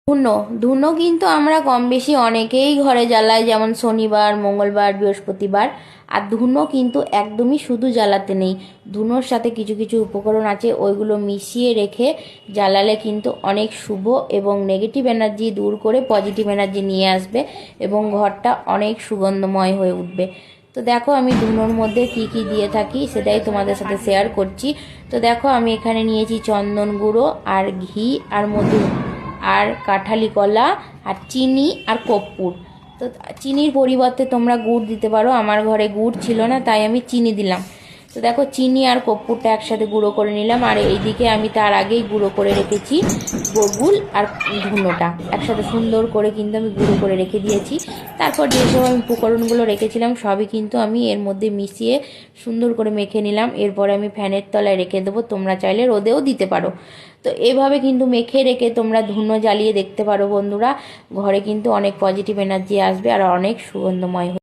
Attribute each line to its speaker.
Speaker 1: ধুনো ধুনো কিন্তু আমরা কম বেশি অনেকেই ঘরে জ্বালাই, যেমন শনিবার, মঙ্গলবার, বৃহস্পতিবার। আর ধুনো কিন্তু একদমই শুধু জ্বালাতে নেই, ধুনোর সাথে কিছু কিছু উপকরণ আছে, ওইগুলো মিশিয়ে রেখে জ্বালালে কিন্তু অনেক শুভ এবং নেগেটিভ এনার্জি দূর করে পজিটিভ এনার্জি নিয়ে আসবে এবং ঘরটা অনেক সুগন্ধময় হয়ে উঠবে। তো দেখো আমি ধুনোর মধ্যে কি কি দিয়ে থাকি সেটাই তোমাদের সাথে শেয়ার করছি। তো দেখো আমি এখানে নিয়েছি চন্দন গুঁড়ো আর ঘি আর মধু আর কাঁঠালি কলা আর চিনি আর কর্পূর। তো চিনির পরিবর্তে তোমরা গুড় দিতে পারো, আমার ঘরে গুড় ছিল না তাই আমি চিনি দিলাম। তো দেখো চিনি আর কর্পূরটা একসাথে গুঁড়ো করে নিলাম, আর এইদিকে আমি তার আগেই গুঁড়ো করে রেখেছি গুড় আর ধুনোটা একসাথে সুন্দর করে কিন্তু আমি গুঁড়ো করে রেখে দিয়েছি। তারপর যেসব আমি উপকরণগুলো রেখেছিলাম সবই কিন্তু আমি এর মধ্যে মিশিয়ে সুন্দর করে মেখে নিলাম। এরপরে আমি ফ্যানের তলায় রেখে দেবো, তোমরা চাইলে রোদেও দিতে পারো। তো এভাবে কিন্তু মেখে রেখে তোমরা ধুনো জ্বালিয়ে দেখতে পারো বন্ধুরা, ঘরে কিন্তু অনেক পজিটিভ এনার্জি আসবে আর অনেক সুগন্ধময়